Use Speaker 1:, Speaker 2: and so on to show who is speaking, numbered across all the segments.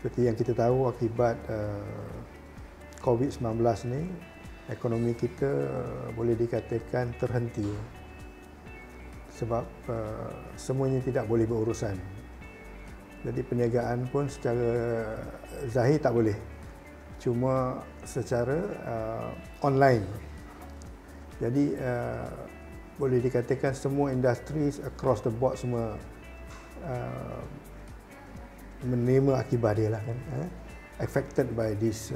Speaker 1: Seperti yang kita tahu, akibat COVID-19 ni, ekonomi kita boleh dikatakan terhenti. Sebab semuanya tidak boleh berurusan. Jadi perniagaan pun secara zahir tak boleh. Cuma secara online. Jadi boleh dikatakan semua industri across the board semua menerima akibat dia lah kan, affected by this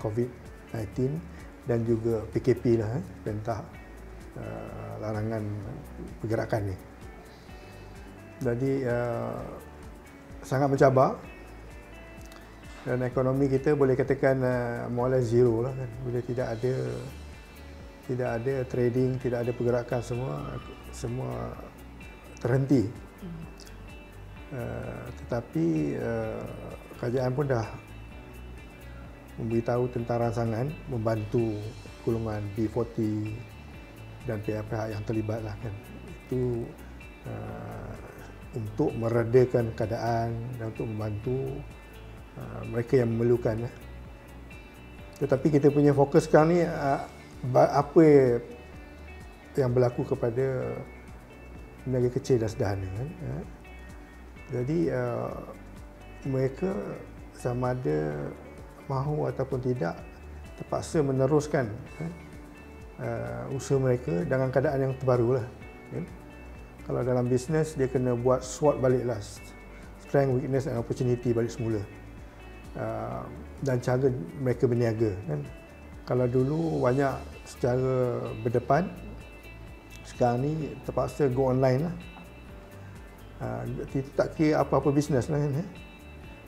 Speaker 1: COVID-19 dan juga PKP lah, perintah larangan pergerakan ni. Jadi sangat mencabar dan ekonomi kita boleh katakan more or less zero lah kan, bila tidak ada trading, tidak ada pergerakan, semua terhenti. Tetapi kerajaan pun dah memberitahu tentang rangsangan membantu golongan B40 dan pihak-pihak yang terlibat lah kan. Itu untuk meredakan keadaan dan untuk membantu mereka yang memerlukan. Tetapi kita punya fokus sekarang ni apa yang berlaku kepada peniaga kecil dan sederhana kan. Jadi mereka sama ada mahu ataupun tidak terpaksa meneruskan usaha mereka dengan keadaan yang terbaru lah. Kalau dalam bisnes dia kena buat SWOT balik lah, strength, weakness and opportunity balik semula, dan cara mereka berniaga kan. Kalau dulu banyak secara berdepan, sekarang ni terpaksa go online lah. Tak kira apa-apa bisnes lah kan.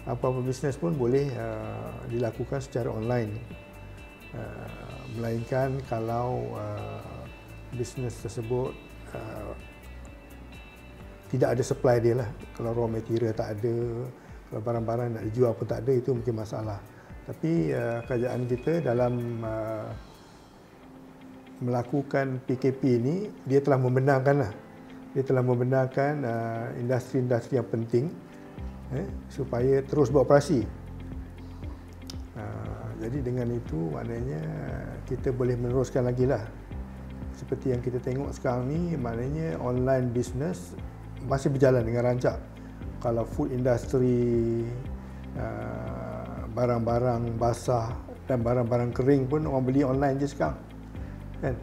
Speaker 1: Apa-apa bisnes pun boleh dilakukan secara online, melainkan kalau bisnes tersebut tidak ada supply dia lah. Kalau raw material tak ada, kalau barang-barang nak dijual pun tak ada, itu mungkin masalah. Tapi kerajaan kita dalam melakukan PKP ini, dia telah membenarkan lah. Dia telah membenarkan industri-industri yang penting supaya terus beroperasi. Jadi dengan itu maknanya kita boleh meneruskan lagi lah. Seperti yang kita tengok sekarang ni, maknanya online business masih berjalan dengan rancak. Kalau food industry, barang-barang basah dan barang-barang kering pun orang beli online je sekarang kan.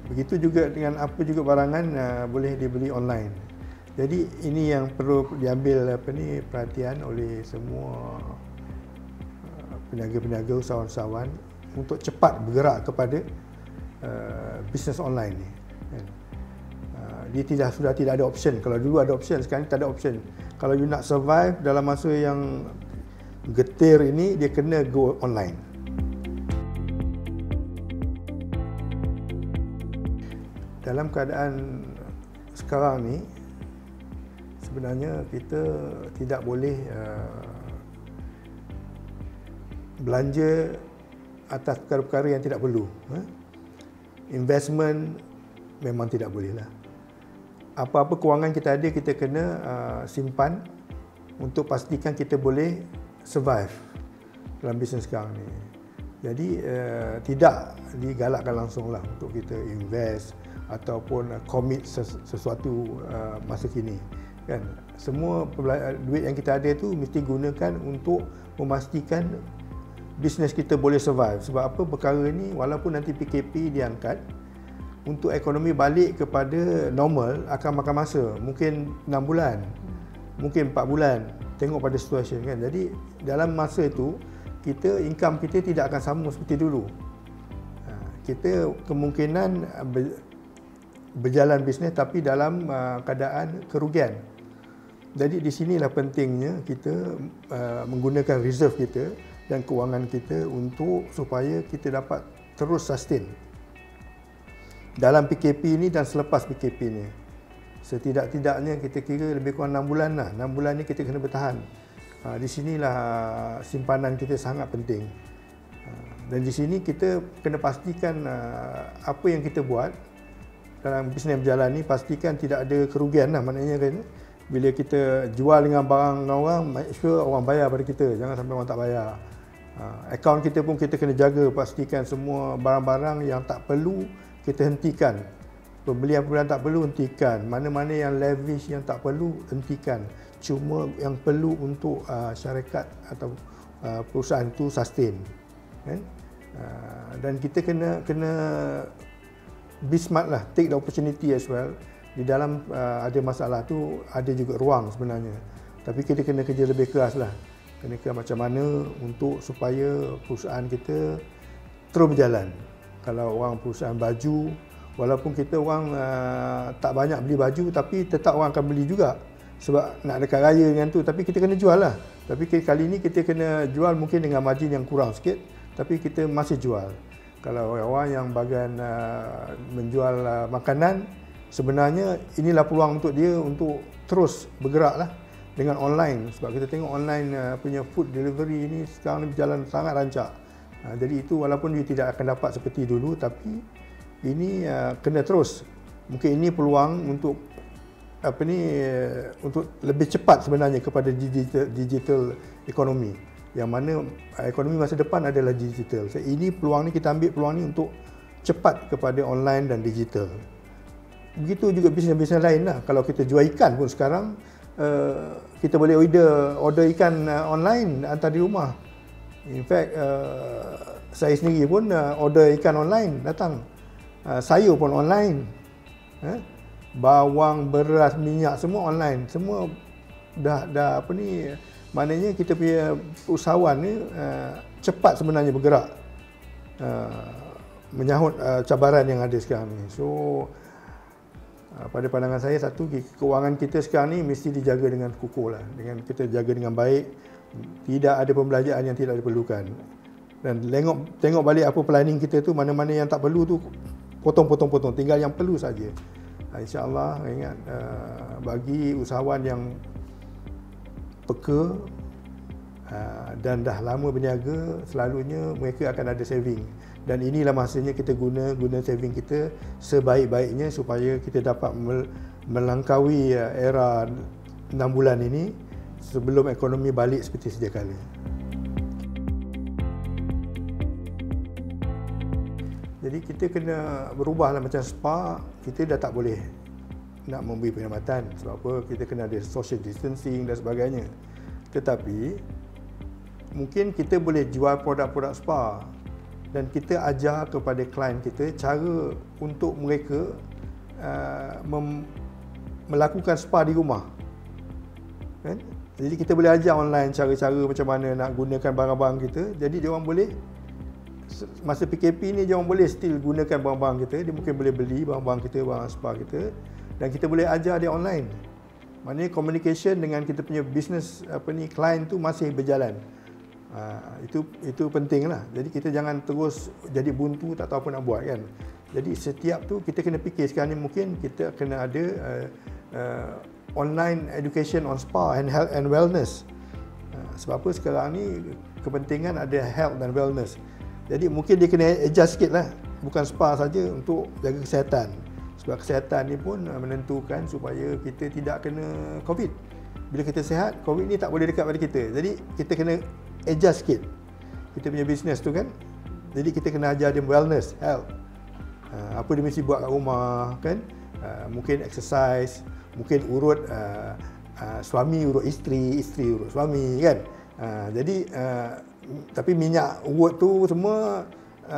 Speaker 1: Begitu juga dengan apa juga barangan boleh dibeli online. Jadi ini yang perlu diambil perhatian oleh semua peniaga-peniaga, usahawan-usahawan untuk cepat bergerak kepada bisnes online ni. Dia sudah tidak ada option. Kalau dulu ada option, sekarang tak ada option. Kalau you nak survive dalam masa yang getir ini, dia kena go online. Dalam keadaan sekarang ni, sebenarnya kita tidak boleh belanja atas perkara-perkara yang tidak perlu. Investment memang tidak boleh lah. Apa-apa kewangan kita ada, kita kena simpan untuk pastikan kita boleh survive dalam bisnes sekarang ni. Jadi tidak digalakkan langsung lah untuk kita invest ataupun commit sesuatu masa kini kan. Semua duit yang kita ada tu mesti gunakan untuk memastikan bisnes kita boleh survive. Sebab apa, perkara ni walaupun nanti PKP diangkat, untuk ekonomi balik kepada normal akan makan masa. Mungkin 6 bulan, mungkin 4 bulan, tengok pada situasi kan. Jadi dalam masa itu income kita tidak akan sama seperti dulu. Kita kemungkinan berjalan bisnes tapi dalam keadaan kerugian. Jadi di sinilah pentingnya kita menggunakan reserve kita dan kewangan kita untuk supaya kita dapat terus sustain dalam PKP ni dan selepas PKP ni. Setidak-tidaknya kita kira lebih kurang 6 bulan lah. 6 bulan ni kita kena bertahan. Di sinilah simpanan kita sangat penting. Dan di sini kita kena pastikan apa yang kita buat dalam bisnes berjalan ni, pastikan tidak ada kerugian lah. Maknanya kan, bila kita jual dengan barang orang, make sure orang bayar pada kita, jangan sampai orang tak bayar. Akaun kita pun kita kena jaga, pastikan semua barang-barang yang tak perlu kita hentikan. Pembelian-pembelian tak perlu hentikan, mana-mana yang lavish yang tak perlu hentikan. Cuma yang perlu untuk syarikat atau perusahaan itu sustain, kan? Dan kita kena be smart lah, take the opportunity as well. Di dalam ada masalah tu ada juga ruang sebenarnya, tapi kita kena kerja lebih keras lah, kena macam mana untuk supaya perusahaan kita terus berjalan. Kalau orang perusahaan baju, walaupun kita orang tak banyak beli baju, tapi tetap orang akan beli juga sebab nak dekat raya dengan tu, tapi kita kena jual lah. Tapi kali ni kita kena jual mungkin dengan margin yang kurang sikit, tapi kita masih jual. Kalau orang yang bagian menjual makanan, sebenarnya inilah peluang untuk dia untuk terus bergerak lah dengan online, sebab kita tengok online punya food delivery ini sekarang ni berjalan sangat rancak. Jadi itu walaupun dia tidak akan dapat seperti dulu, tapi ini kena terus. Mungkin ini peluang untuk untuk lebih cepat sebenarnya kepada digital ekonomi, yang mana ekonomi masa depan adalah digital. So, ini peluang ni, kita ambil peluang ni untuk cepat kepada online dan digital. Begitu juga bisnes-bisnes lain lah. Kalau kita jual ikan pun sekarang, kita boleh order ikan online, hantar di rumah. In fact, saya sendiri pun order ikan online, datang. Sayur pun online. Bawang, beras, minyak semua online. Semua dah maknanya kita punya usahawan ni cepat sebenarnya bergerak menyahut cabaran yang ada sekarang ni. So pada pandangan saya, satu, keuangan kita sekarang ni mesti dijaga dengan kukuh lah, dengan kita jaga dengan baik, tidak ada pembelanjaan yang tidak diperlukan, dan tengok balik apa planning kita tu, mana-mana yang tak perlu tu potong, tinggal yang perlu saja. InsyaAllah, ingat, bagi usahawan yang peka dan dah lama berniaga, selalunya mereka akan ada saving. Dan inilah masanya kita guna saving kita sebaik-baiknya supaya kita dapat melangkaui era 6 bulan ini sebelum ekonomi balik seperti sedia kala. Jadi kita kena berubahlah, macam spa, kita dah tak boleh nak memberi perkhidmatan. Sebab apa? Kita kena ada social distancing dan sebagainya. Tetapi mungkin kita boleh jual produk-produk spa, dan kita ajar kepada klien kita cara untuk mereka melakukan spa di rumah, kan? Jadi kita boleh ajar online cara-cara macam mana nak gunakan barang-barang kita. Jadi dia orang boleh, masa PKP ni dia orang boleh still gunakan barang-barang kita. Dia mungkin boleh beli barang-barang kita, barang spa kita, dan kita boleh ajar dia online. Maknanya communication dengan kita punya business klien tu masih berjalan. Itu penting lah. Jadi kita jangan terus jadi buntu, tak tahu apa nak buat, kan. Jadi setiap tu kita kena fikir. Sekarang ni mungkin kita kena ada online education on spa and health and wellness. Sebab apa? Sekarang ni kepentingan ada health dan wellness. Jadi mungkin dia kena adjust sikit lah, bukan spa saja, untuk jaga kesihatan. Sebab kesihatan ni pun menentukan supaya kita tidak kena COVID. Bila kita sihat, COVID ni tak boleh dekat pada kita. Jadi kita kena adjust sikit kita punya bisnes tu, kan. Jadi kita kena ajar dia wellness, health, apa dia mesti buat kat rumah, kan. Mungkin exercise, mungkin urut suami urut isteri, isteri urut suami, kan. Jadi tapi minyak urut tu semua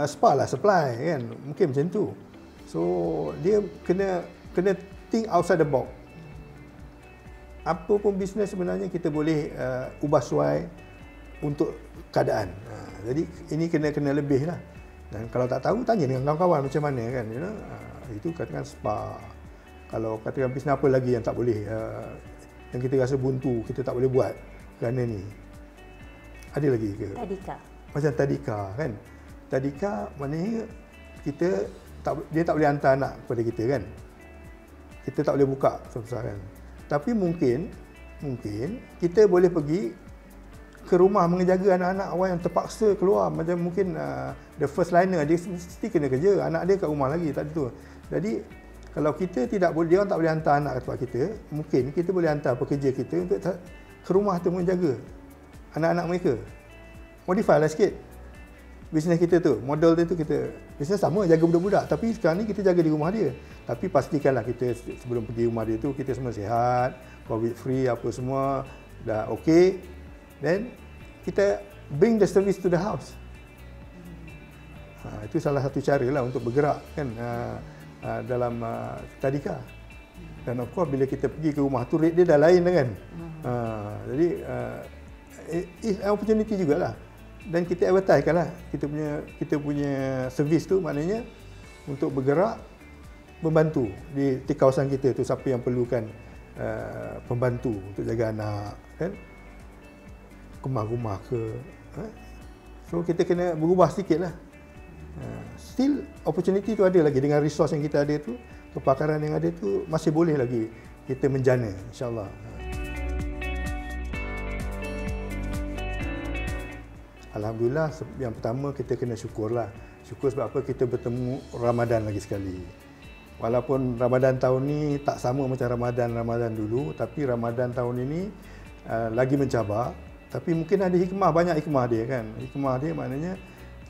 Speaker 1: spa lah supply, kan. Mungkin macam tu. So dia kena think outside the box. Apa pun bisnes sebenarnya kita boleh ubah suai untuk keadaan. Jadi ini kena lebih lah. Dan kalau tak tahu, tanya dengan kawan-kawan macam mana, kan. Itu katakan spa. Kalau katakan bisnes apa lagi yang tak boleh, yang kita rasa buntu, kita tak boleh buat kerana ni. Ada lagi ke? Tadika. Macam Tadika, kan. Tadika maknanya dia tak boleh hantar anak kepada kita, kan. Kita tak boleh buka besar-besar, kan. Tapi mungkin kita boleh pergi ke rumah menjaga anak-anak orang yang terpaksa keluar. Macam mungkin the first liner, dia mesti kena kerja, anak dia kat rumah lagi, tak ada tu. Jadi Kalau kita tidak boleh, dia orang tak boleh hantar anak ke tempat kita, mungkin kita boleh hantar pekerja kita untuk ke rumah tu menjaga anak-anak mereka. Modify lah sikit bisnes kita tu, model dia tu, kita bisnes sama, jaga budak-budak, tapi sekarang ni kita jaga di rumah dia. Tapi pastikanlah kita sebelum pergi rumah dia tu, kita semua sihat, COVID free, apa semua dah okey. Then kita bring the service to the house. Itu salah satu cara lah untuk bergerak kan dalam tadika. Dan of course bila kita pergi ke rumah tu, rate dia dah lain kan. Jadi it's an opportunity jugalah. Dan kita advertise kan lah kita punya servis tu, maknanya untuk bergerak membantu di kawasan kita tu, siapa yang perlukan pembantu untuk jaga anak kan, rumah-rumah ke. So kita kena berubah sikit lah. Still opportunity tu ada lagi, dengan resource yang kita ada tu, kepakaran yang ada tu, masih boleh lagi kita menjana, insyaAllah. Alhamdulillah, yang pertama kita kena syukurlah. Syukur sebab apa? Kita bertemu Ramadan lagi sekali. Walaupun Ramadan tahun ni tak sama macam Ramadan dulu, tapi Ramadan tahun ini lagi mencabar. Tapi mungkin ada hikmah, banyak hikmah dia kan. Hikmah dia maknanya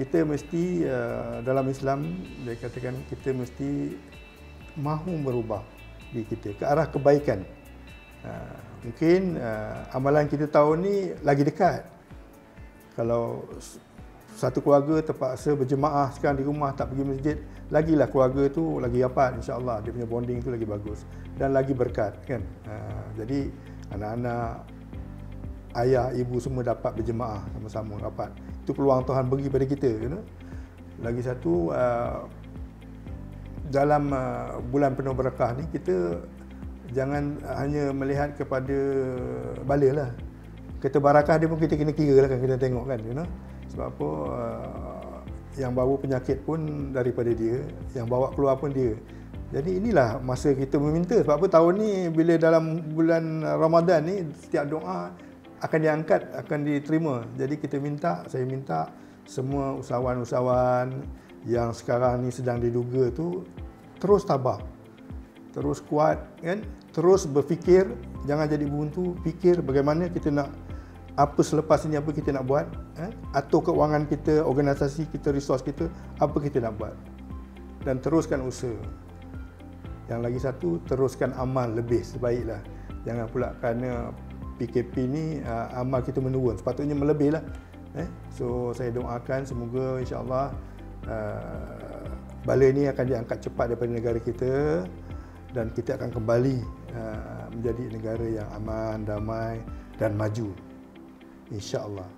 Speaker 1: kita mesti dalam Islam dia katakan kita mesti mahu berubah diri kita ke arah kebaikan. Mungkin amalan kita tahun ni lagi dekat. Kalau satu keluarga terpaksa berjemaah sekarang di rumah, tak pergi masjid, lagilah keluarga tu lagi rapat, insya-Allah dia punya bonding tu lagi bagus dan lagi berkat kan. Jadi anak-anak, ayah, ibu semua dapat berjemaah sama-sama rapat. Itu peluang Tuhan bagi pada kita, you know? Lagi satu, dalam bulan penuh berkah ni kita jangan hanya melihat kepada bala lah. Kata barakah dia pun kita kena kira lah kan, kita tengok kan, you know. Sebab apa, yang bawa penyakit pun daripada dia, yang bawa keluar pun dia. Jadi inilah masa kita meminta. Sebab apa tahun ni bila dalam bulan Ramadan ni setiap doa akan diangkat, akan diterima. Jadi kita minta, saya minta semua usahawan-usahawan yang sekarang ni sedang diduga tu terus tabah, terus kuat kan, terus berfikir, jangan jadi buntu, fikir bagaimana kita nak, apa selepas ini apa kita nak buat, atur keuangan kita, organisasi kita, resource kita, apa kita nak buat, dan teruskan usaha. Yang lagi satu, teruskan amal lebih sebaiklah. Jangan pula kerana PKP ni amal kita menurun, sepatutnya melebih lah. So saya doakan semoga insya-Allah bala ni akan diangkat cepat daripada negara kita dan kita akan kembali menjadi negara yang aman, damai dan maju, insya-Allah.